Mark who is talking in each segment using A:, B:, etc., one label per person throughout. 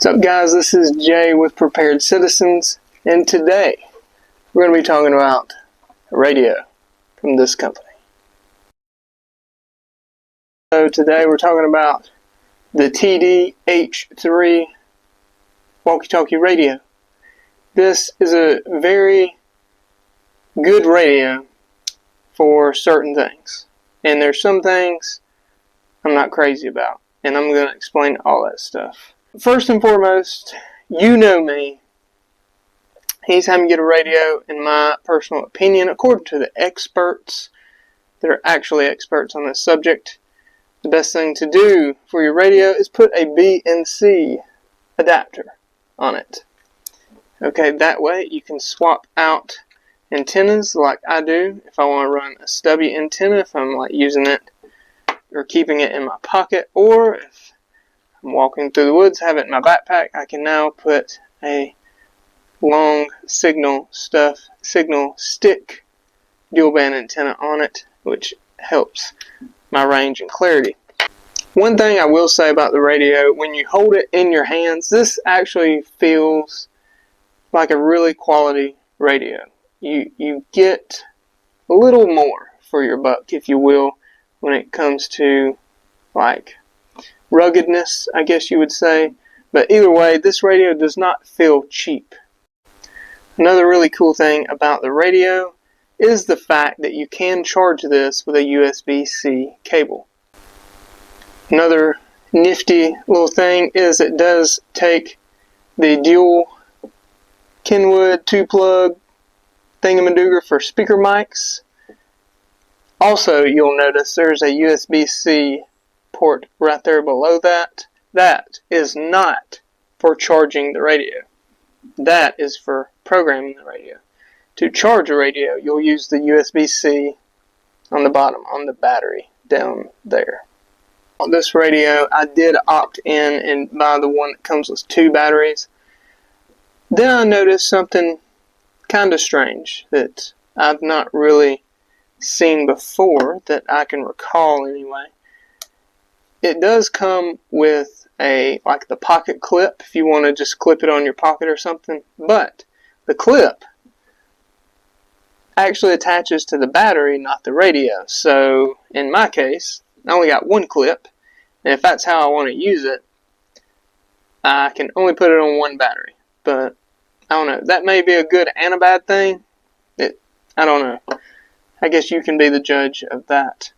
A: What's up, guys? This is Jay with Prepared Citizens, and today we're going to be talking about a radio from this company. So today we're talking about the TD-H3 walkie-talkie radio. This is a very good radio for certain things, and there's some things I'm not crazy about, and I'm going to explain all that stuff. First and foremost, you know me. Anytime you get a radio, in my personal opinion, according to the experts that are actually experts on this subject, the best thing to do for your radio is put a B and C adapter on it. Okay, that way you can swap out antennas like I do if I want to run a stubby antenna, if I'm like using it or keeping it in my pocket, or if I'm walking through the woods, have it in my backpack, I can now put a long signal stick dual band antenna on it, which helps my range and clarity. One thing I will say about the radio, when you hold it in your hands, this actually feels like a really quality radio. You get a little more for your buck, if you will, when it comes to like ruggedness, I guess you would say. But either way, this radio does not feel cheap. Another really cool thing about the radio is the fact that you can charge this with a USB-C cable. Another nifty little thing is it does take the dual Kenwood 2-plug thingamadooger for speaker mics. Also, you'll notice there's a USB-C port right there below that. That is not for charging the radio. That is for programming the radio. To charge a radio, you'll use the USB-C on the bottom, on the battery down there. On this radio, I did opt in and buy the one that comes with 2 batteries. Then I noticed something kind of strange that I've not really seen before, that I can recall anyway. It does come with like the pocket clip if you want to just clip it on your pocket or something, but the clip actually attaches to the battery, not the radio. So in my case, I only got one clip, and if that's how I want to use it, I can only put it on one battery. But I don't know, that may be a good and a bad thing. I don't know. I guess you can be the judge of that.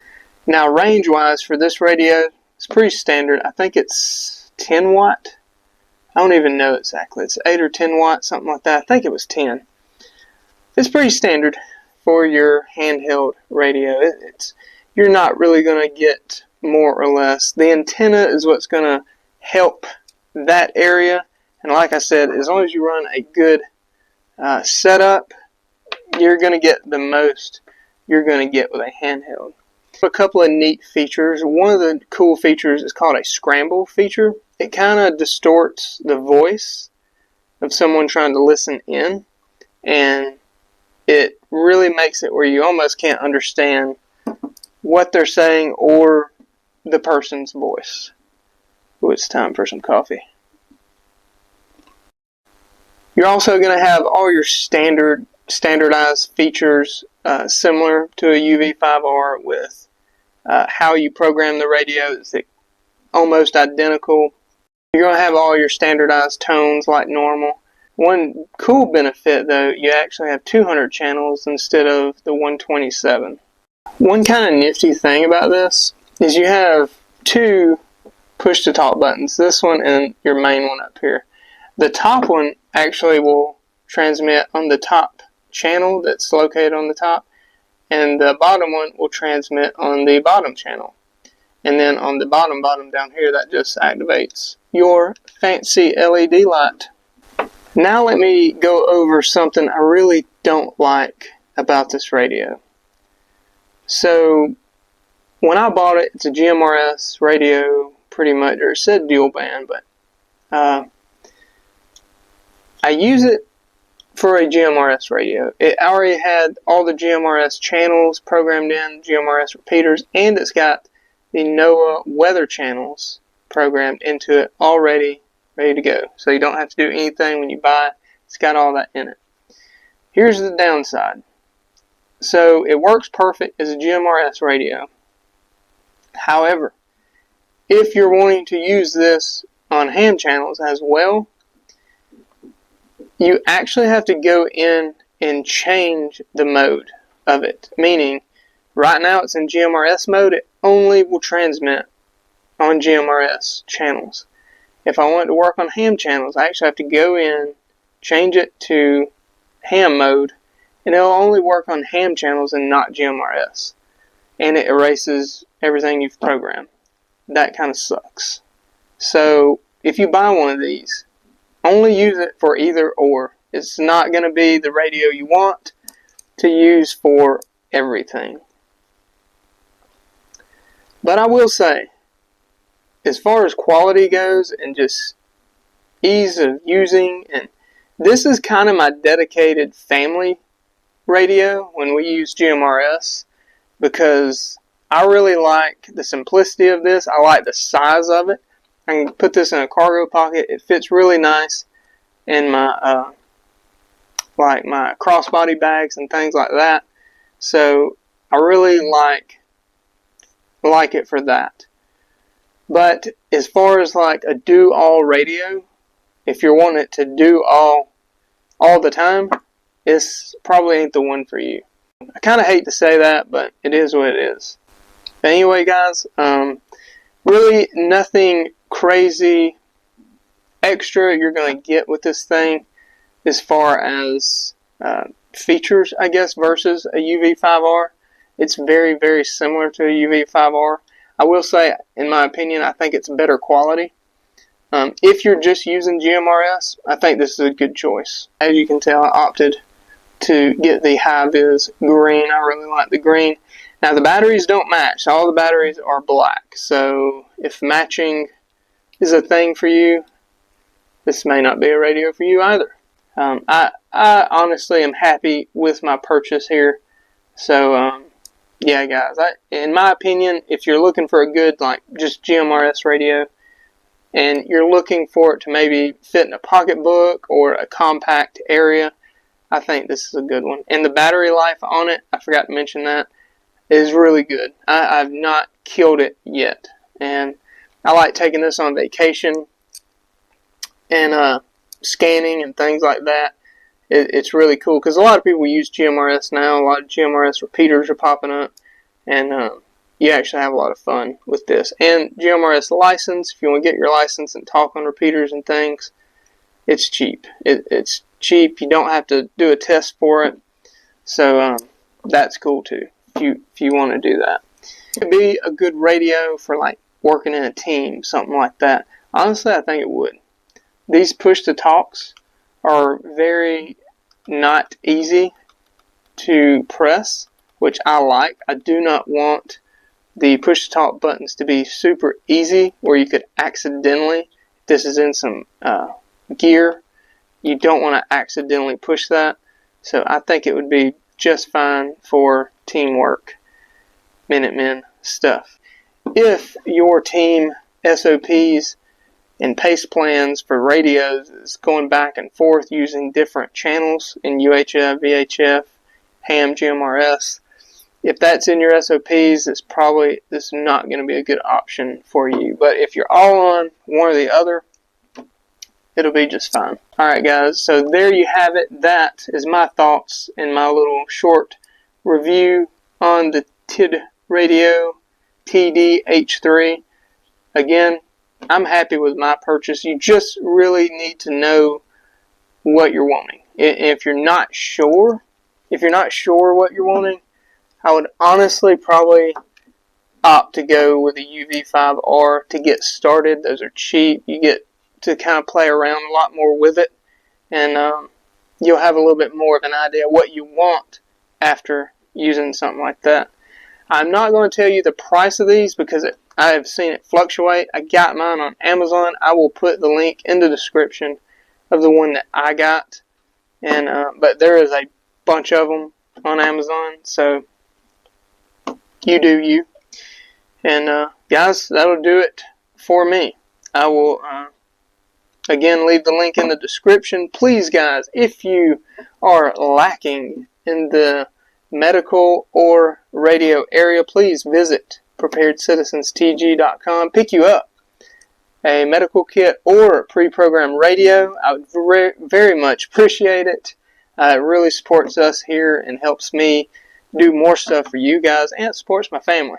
A: Now, range-wise for this radio, it's pretty standard. I think it's 10 watt. I don't even know exactly. It's 8 or 10 watt, something like that. I think it was 10. It's pretty standard for your handheld radio. You're not really going to get more or less. The antenna is what's going to help that area. And like I said, as long as you run a good setup, you're going to get the most you're going to get with a handheld. A couple of neat features. One of the cool features is called a scramble feature. It kind of distorts the voice of someone trying to listen in, and it really makes it where you almost can't understand what they're saying or the person's voice. Oh, it's time for some coffee. You're also going to have all your standardized features similar to a UV5R with how you program the radio. It's almost identical. You're going to have all your standardized tones like normal. One cool benefit though, you actually have 200 channels instead of the 127. One kind of nifty thing about this is you have 2 push to talk buttons, this one and your main one up here. The top one actually will transmit on the top channel that's located on the top, and the bottom one will transmit on the bottom channel. And then on the bottom down here, that just activates your fancy LED light. Now let me go over something I really don't like about this radio. So when I bought it, it's a GMRS radio pretty much, or it said dual band, but I use it for a GMRS radio. It already had all the GMRS channels programmed in, GMRS repeaters, and it's got the NOAA weather channels programmed into it already ready to go. So you don't have to do anything when you buy it. It's got all that in it. Here's the downside. So it works perfect as a GMRS radio. However, if you're wanting to use this on ham channels as well, you actually have to go in and change the mode of it. Meaning, right now it's in GMRS mode. It only will transmit on GMRS channels. If I want to work on ham channels, I actually have to go in, change it to ham mode, and it'll only work on ham channels and not GMRS. And it erases everything you've programmed. That kind of sucks. So if you buy one of these, only use it for either or. It's not going to be the radio you want to use for everything. But I will say, as far as quality goes and just ease of using, and this is kind of my dedicated family radio when we use GMRS, because I really like the simplicity of this. I like the size of it. I can put this in a cargo pocket. It fits really nice in my like my crossbody bags and things like that. So I really like it for that. But as far as like a do-all radio, if you're wanting it to do all the time, this probably ain't the one for you. I kind of hate to say that, but it is what it is. But anyway, guys, really nothing crazy extra you're going to get with this thing as far as features, I guess, versus a UV5R. It's very, very similar to a UV5R. I will say, in my opinion, I think it's better quality. If you're just using GMRS, I think this is a good choice. As you can tell, I opted to get the high-vis green. I really like the green. Now, the batteries don't match. All the batteries are black. So, if matching is a thing for you, this may not be a radio for you either. I honestly am happy with my purchase here. So, yeah, guys, in my opinion, if you're looking for a good, like, just GMRS radio, and you're looking for it to maybe fit in a pocketbook or a compact area, I think this is a good one. And the battery life on it, I forgot to mention that, is really good. I've not killed it yet. And I like taking this on vacation and scanning and things like that. It's really cool because a lot of people use GMRS now. A lot of GMRS repeaters are popping up. And you actually have a lot of fun with this. And GMRS license, if you want to get your license and talk on repeaters and things, it's cheap. It's cheap. You don't have to do a test for it. So that's cool too, if you want to do that. It could be a good radio for like working in a team, something like that. Honestly, I think it would. These push-to-talks are very not easy to press, which I like. I do not want the push-to-talk buttons to be super easy where you could accidentally, if this is in some gear, you don't want to accidentally push that. So I think it would be just fine for teamwork, Minutemen stuff. If your team SOPs and pace plans for radios is going back and forth using different channels in UHF, VHF, ham, GMRS, if that's in your SOPs, this is not going to be a good option for you. But if you're all on one or the other, it'll be just fine. Alright guys, so there you have it. That is my thoughts and my little short review on the Tidradio TD-H3. Again, I'm happy with my purchase. You just really need to know what you're wanting. If you're not sure what you're wanting, I would honestly probably opt to go with a UV5R to get started. Those are cheap. You get to kind of play around a lot more with it, and you'll have a little bit more of an idea what you want after using something like that. I'm not going to tell you the price of these because I have seen it fluctuate. I got mine on Amazon. I will put the link in the description of the one that I got, and but there is a bunch of them on Amazon, so you do you. And guys, that'll do it for me. I will Again, leave the link in the description. Please, guys, if you are lacking in the medical or radio area, please visit preparedcitizenstg.com. Pick you up a medical kit or pre-programmed radio. I would very much appreciate it. It really supports us here and helps me do more stuff for you guys, and it supports my family.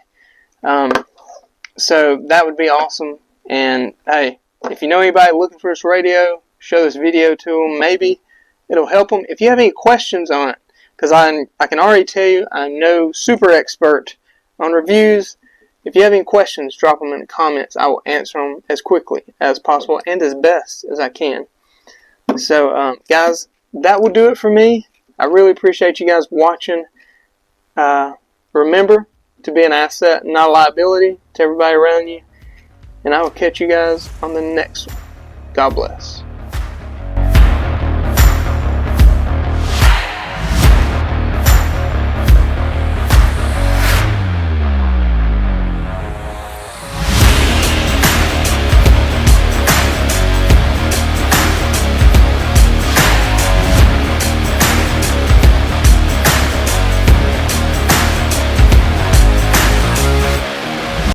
A: So that would be awesome. And hey, if you know anybody looking for this radio, show this video to them. Maybe it'll help them. If you have any questions on it, because I can already tell you I'm no super expert on reviews. If you have any questions, drop them in the comments. I will answer them as quickly as possible and as best as I can. So, guys, that will do it for me. I really appreciate you guys watching. Remember to be an asset, not a liability to everybody around you. And I will catch you guys on the next one. God bless.